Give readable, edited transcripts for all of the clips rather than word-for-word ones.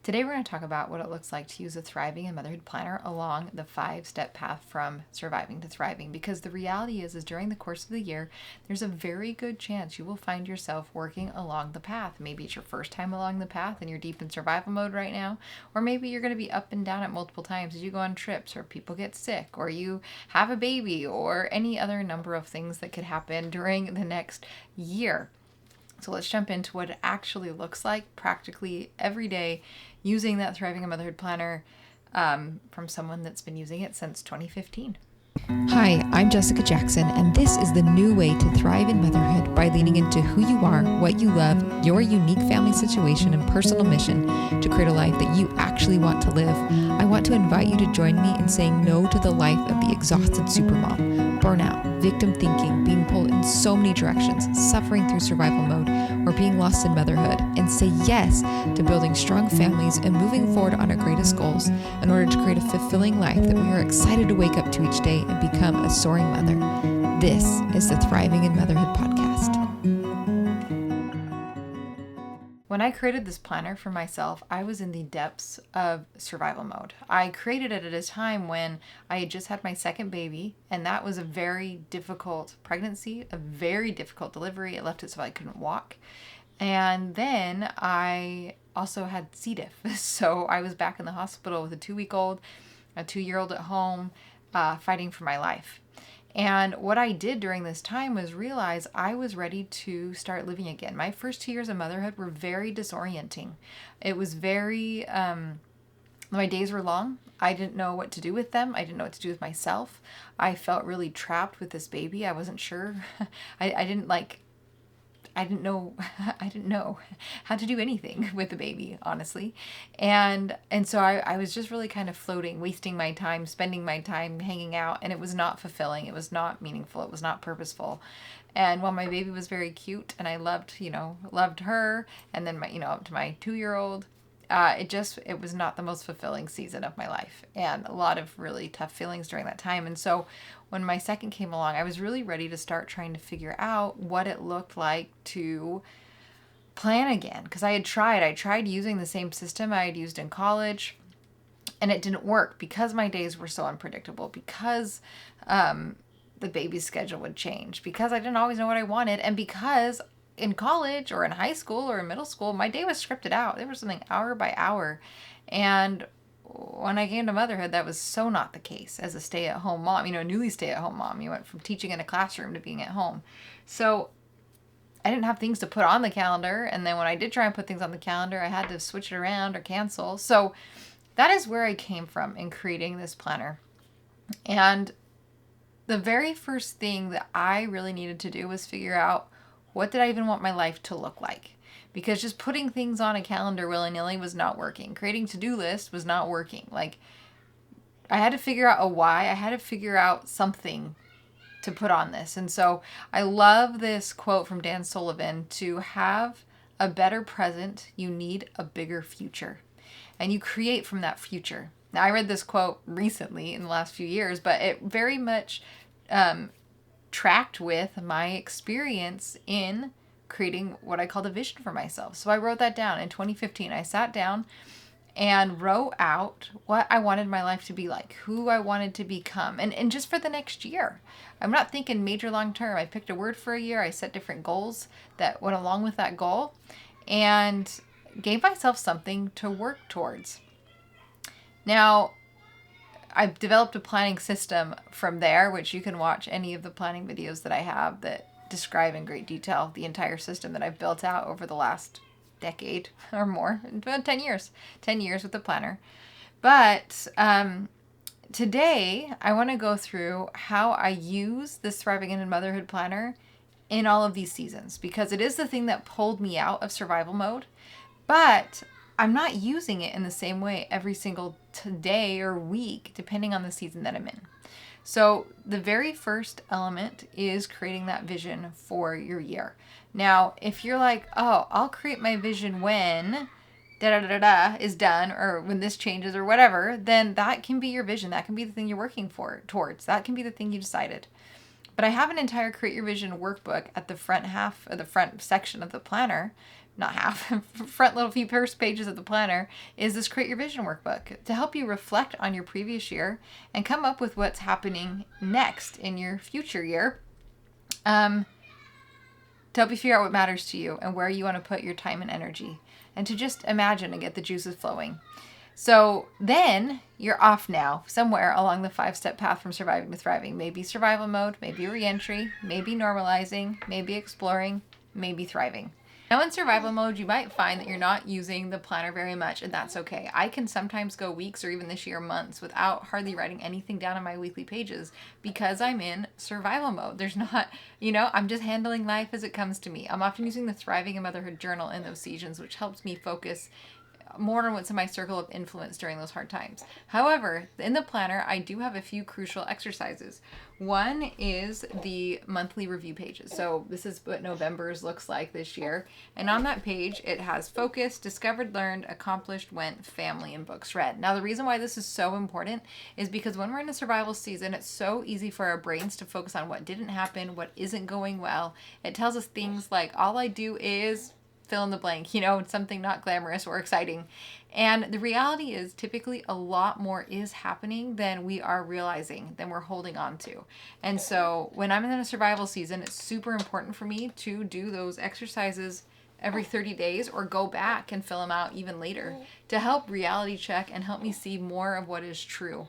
Today we're going to talk about what it looks like to use a thriving and motherhood planner along the 5-step path from surviving to thriving. Because the reality is during the course of the year, there's a very good chance you will find yourself working along the path. Maybe it's your first time along the path and you're deep in survival mode right now, or maybe you're going to be up and down it multiple times as you go on trips, or people get sick, or you have a baby, or any other number of things that could happen during the next year. So let's jump into what it actually looks like practically every day using that Thriving and Motherhood Planner from someone that's been using it since 2015. Hi, I'm Jessica Jackson, and this is the new way to thrive in motherhood by leaning into who you are, what you love, your unique family situation, and personal mission to create a life that you actually want to live. I want to invite you to join me in saying no to the life of the exhausted supermom, burnout, victim thinking, being pulled in so many directions, suffering through survival mode, or being lost in motherhood, and say yes to building strong families and moving forward on our greatest goals in order to create a fulfilling life that we are excited to wake up to each day and become a soaring mother. This is the Thriving in Motherhood podcast. When I created this planner for myself, I was in the depths of survival mode. I created it at a time when I had just had my second baby, and that was a very difficult pregnancy, a very difficult delivery. It left it so I couldn't walk. And then I also had C. diff. So I was back in the hospital with a 2-week-old, a 2-year-old at home, fighting for my life. And what I did during this time was realize I was ready to start living again. My first 2 years of motherhood were very disorienting. It was very, my days were long. I didn't know what to do with them. I didn't know what to do with myself. I felt really trapped with this baby. I wasn't sure. I didn't know I didn't know how to do anything with the baby, honestly. And so I was just really kind of floating, wasting my time, spending my time hanging out, and it was not fulfilling. It was not meaningful. It was not purposeful. And while my baby was very cute and I loved her, and then up to my 2-year-old, it was not the most fulfilling season of my life, and a lot of really tough feelings during that time. And so when my second came along, I was really ready to start trying to figure out what it looked like to plan again, because I tried using the same system I had used in college, and it didn't work because my days were so unpredictable, because the baby's schedule would change, because I didn't always know what I wanted, and because in college or in high school or in middle school, my day was scripted out. There was something hour by hour. And when I came to motherhood, that was so not the case as a stay-at-home mom, a newly stay-at-home mom. You went from teaching in a classroom to being at home. So I didn't have things to put on the calendar. And then when I did try and put things on the calendar, I had to switch it around or cancel. So that is where I came from in creating this planner. And the very first thing that I really needed to do was figure out, what did I even want my life to look like? Because just putting things on a calendar willy-nilly was not working. Creating to-do lists was not working. I had to figure out a why. I had to figure out something to put on this. And so I love this quote from Dan Sullivan: to have a better present, you need a bigger future. And you create from that future. Now, I read this quote recently in the last few years, but it very much tracked with my experience in creating what I called a vision for myself. So I wrote that down in 2015. I sat down and wrote out what I wanted my life to be like, who I wanted to become, and just for the next year. I'm not thinking major long term. I picked a word for a year. I set different goals that went along with that goal and gave myself something to work towards. Now, I've developed a planning system from there, which you can watch any of the planning videos that I have that describe in great detail the entire system that I've built out over the last decade or more, 10 years with the planner. But today I want to go through how I use this Thriving in Motherhood Planner in all of these seasons, because it is the thing that pulled me out of survival mode, but I'm not using it in the same way every single day or week, depending on the season that I'm in. So the very first element is creating that vision for your year. Now, if you're like, oh, I'll create my vision when is done, or when this changes or whatever, then that can be your vision. That can be the thing you're working towards. That can be the thing you decided. But I have an entire Create Your Vision workbook at the front half of the front section of the planner, not half, front little few first pages of the planner is this Create Your Vision workbook to help you reflect on your previous year and come up with what's happening next in your future year. To help you figure out what matters to you and where you want to put your time and energy, and to just imagine and get the juices flowing. So then you're off now somewhere along the 5-step path from surviving to thriving. Maybe survival mode, maybe reentry, maybe normalizing, maybe exploring, maybe thriving. Now in survival mode, you might find that you're not using the planner very much, and that's okay. I can sometimes go weeks or even this year months without hardly writing anything down on my weekly pages because I'm in survival mode. There's not, I'm just handling life as it comes to me. I'm often using the Thriving in Motherhood journal in those seasons, which helps me focus more on what's in my circle of influence during those hard times. However, in the planner, I do have a few crucial exercises. One is the monthly review pages. So this is what November's looks like this year. And on that page, it has focus, discovered, learned, accomplished, went, family, and books read. Now, the reason why this is so important is because when we're in a survival season, it's so easy for our brains to focus on what didn't happen, what isn't going well. It tells us things like, all I do is fill in the blank, something not glamorous or exciting. And the reality is typically a lot more is happening than we are realizing, than we're holding on to. And so when I'm in a survival season, it's super important for me to do those exercises every 30 days or go back and fill them out even later to help reality check and help me see more of what is true.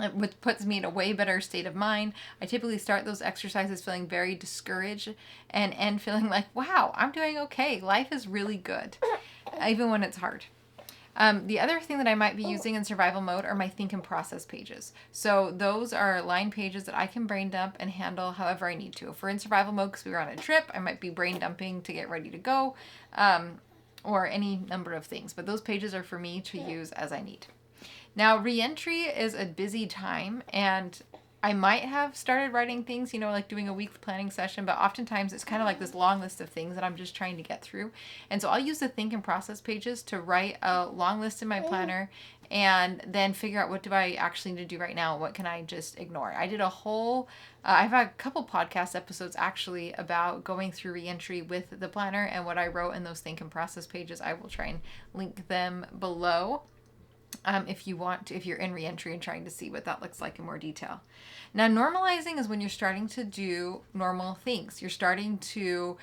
It puts me in a way better state of mind. I typically start those exercises feeling very discouraged and end feeling like, wow, I'm doing okay. Life is really good, even when it's hard. The other thing that I might be using in survival mode are my think and process pages. So those are line pages that I can brain dump and handle however I need to. If we're in survival mode because we were on a trip, I might be brain dumping to get ready to go, or any number of things. But those pages are for me to use as I need. Now, reentry is a busy time, and I might have started writing things, like doing a weekly planning session, but oftentimes it's kind of like this long list of things that I'm just trying to get through. And so I'll use the think and process pages to write a long list in my planner and then figure out what do I actually need to do right now? What can I just ignore? I did I've had a couple podcast episodes actually about going through reentry with the planner and what I wrote in those think and process pages. I will try and link them below. If you're in reentry and trying to see what that looks like in more detail. Now, normalizing is when you're starting to do normal things. You're starting to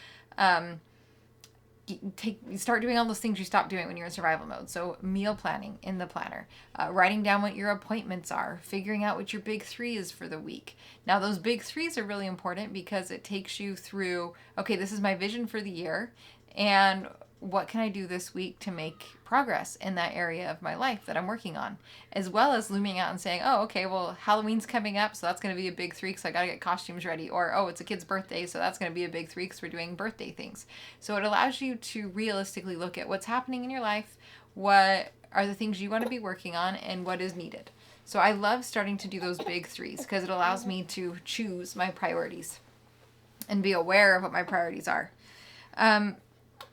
start doing all those things you stopped doing when you're in survival mode. So meal planning in the planner, writing down what your appointments are, figuring out what your big 3 is for the week. Now, those big 3s are really important because it takes you through, okay, this is my vision for the year, and what can I do this week to make progress in that area of my life that I'm working on, as well as looming out and saying, oh, okay, well, Halloween's coming up, so that's going to be a big 3 because I got to get costumes ready, or, oh, it's a kid's birthday, so that's going to be a big 3 because we're doing birthday things. So it allows you to realistically look at what's happening in your life, what are the things you want to be working on, and what is needed. So I love starting to do those big 3s because it allows me to choose my priorities and be aware of what my priorities are.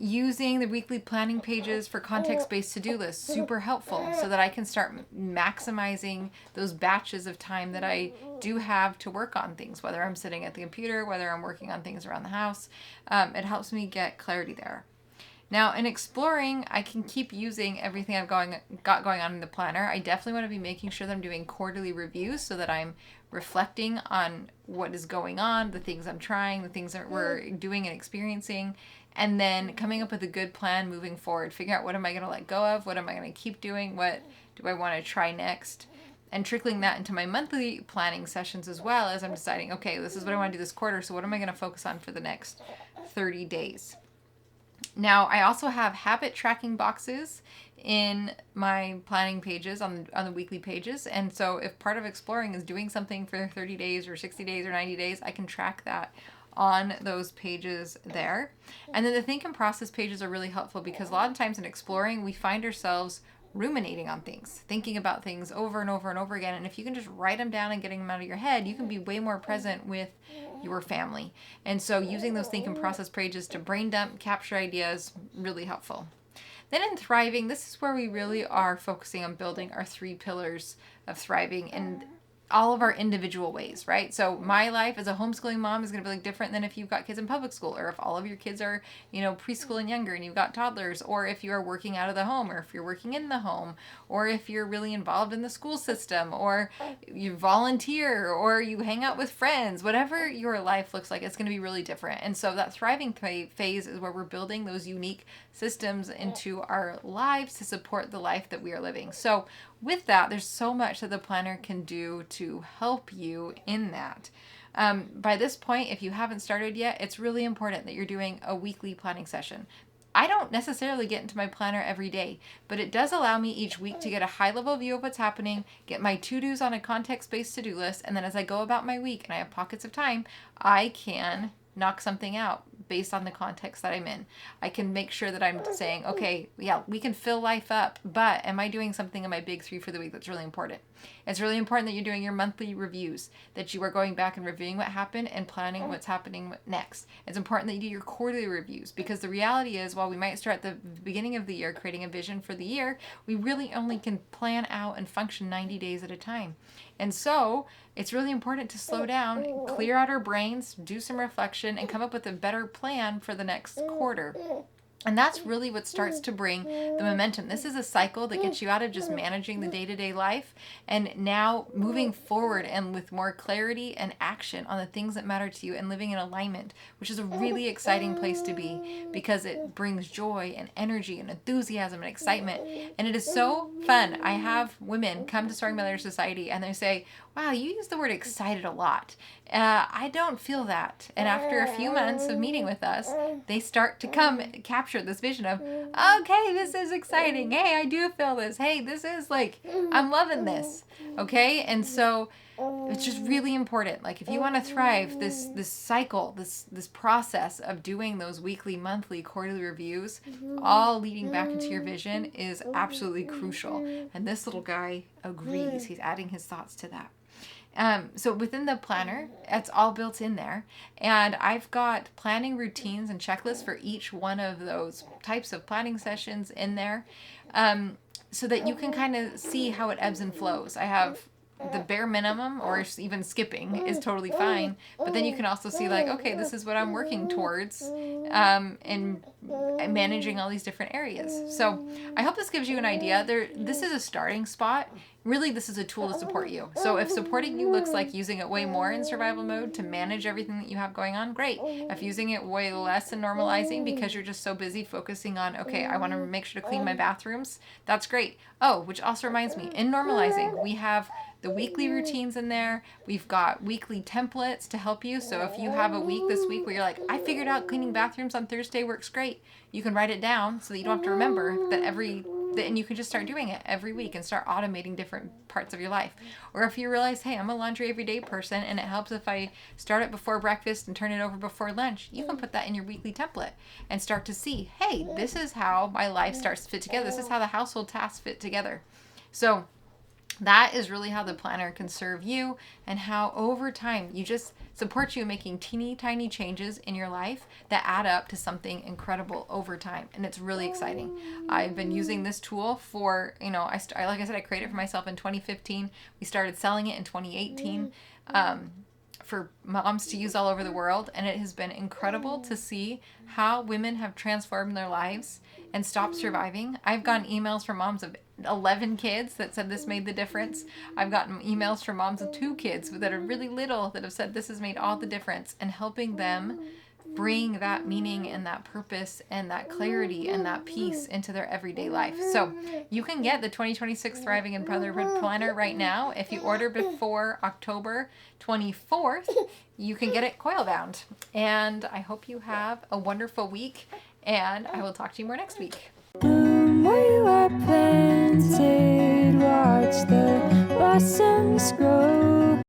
Using the weekly planning pages for context-based to-do lists, super helpful so that I can start maximizing those batches of time that I do have to work on things, whether I'm sitting at the computer, whether I'm working on things around the house. It helps me get clarity there. Now, in exploring, I can keep using everything I've got going on in the planner. I definitely want to be making sure that I'm doing quarterly reviews so that I'm reflecting on what is going on, the things I'm trying, the things that we're doing and experiencing, and then coming up with a good plan moving forward. Figure out what am I going to let go of, what am I going to keep doing, what do I want to try next, and trickling that into my monthly planning sessions as well as I'm deciding, okay, this is what I want to do this quarter, so what am I going to focus on for the next 30 days? Now, I also have habit tracking boxes in my planning pages on the weekly pages. And so if part of exploring is doing something for 30 days or 60 days or 90 days, I can track that on those pages there. And then the think and process pages are really helpful because a lot of times in exploring, we find ourselves ruminating on things, thinking about things over and over and over again. And if you can just write them down and getting them out of your head, you can be way more present with your family. And so using those think and process pages to brain dump, capture ideas, really helpful. Then in thriving, this is where we really are focusing on building our 3 pillars of thriving. And all of our individual ways, right? So my life as a homeschooling mom is going to be like different than if you've got kids in public school, or if all of your kids are, preschool and younger and you've got toddlers, or if you are working out of the home, or if you're working in the home, or if you're really involved in the school system, or you volunteer, or you hang out with friends. Whatever your life looks like, it's going to be really different. And so that thriving phase is where we're building those unique systems into our lives to support the life that we are living. So with that, there's so much that the planner can do to help you in that. By this point, if you haven't started yet, it's really important that you're doing a weekly planning session. I don't necessarily get into my planner every day, but it does allow me each week to get a high-level view of what's happening, get my to-dos on a context-based to-do list, and then as I go about my week and I have pockets of time, I can knock something out based on the context that I'm in. I can make sure that I'm saying, okay, yeah, we can fill life up, but am I doing something in my big 3 for the week that's really important? It's really important that you're doing your monthly reviews, that you are going back and reviewing what happened and planning what's happening next. It's important that you do your quarterly reviews, because the reality is, while we might start at the beginning of the year creating a vision for the year, we really only can plan out and function 90 days at a time. And so it's really important to slow down, clear out our brains, do some reflection, and come up with a better plan for the next quarter. And that's really what starts to bring the momentum. This is a cycle that gets you out of just managing the day-to-day life and now moving forward and with more clarity and action on the things that matter to you and living in alignment, which is a really exciting place to be, because it brings joy and energy and enthusiasm and excitement. And it is so fun. I have women come to Soaring Mother Society and they say, wow, you use the word excited a lot. I don't feel that. And after a few months of meeting with us, they start to capture this vision of, okay, this is exciting. Hey, I do feel this. Hey, this is like, I'm loving this. Okay. And so it's just really important. Like, if you want to thrive, this cycle, this process of doing those weekly, monthly, quarterly reviews, all leading back into your vision, is absolutely crucial. And this little guy agrees. He's adding his thoughts to that. So within the planner, it's all built in there. And I've got planning routines and checklists for each one of those types of planning sessions in there, so that you can kind of see how it ebbs and flows. I have the bare minimum, or even skipping is totally fine. But then you can also see, like, okay, this is what I'm working towards, in managing all these different areas. So I hope this gives you an idea. This is a starting spot. Really, this is a tool to support you. So if supporting you looks like using it way more in survival mode to manage everything that you have going on, great. If using it way less and normalizing because you're just so busy focusing on, okay, I want to make sure to clean my bathrooms, that's great. Oh, which also reminds me, in normalizing, we have the weekly routines in there. We've got weekly templates to help you. So if you have a week this week where you're like, I figured out cleaning bathrooms on Thursday works great, you can write it down so that you don't have to remember that and you can just start doing it every week and start automating different parts of your life. Or if you realize, hey, I'm a laundry everyday person and it helps if I start it before breakfast and turn it over before lunch, you can put that in your weekly template and start to see, hey, this is how my life starts to fit together. This is how the household tasks fit together. So that is really how the planner can serve you, and how over time you just support you making teeny tiny changes in your life that add up to something incredible over time. And it's really exciting. I've been using this tool for, like I said, I created it for myself in 2015. We started selling it in 2018. For moms to use all over the world, and it has been incredible to see how women have transformed their lives and stopped surviving. I've gotten emails from moms of 11 kids that said this made the difference. I've gotten emails from moms of 2 kids that are really little that have said this has made all the difference, and helping them bring that meaning and that purpose and that clarity and that peace into their everyday life. So you can get the 2026 Thriving in Motherhood Planner right now. If you order before October 24th, you can get it coil-bound. And I hope you have a wonderful week, and I will talk to you more next week. Where you are planted, watch the blossoms grow.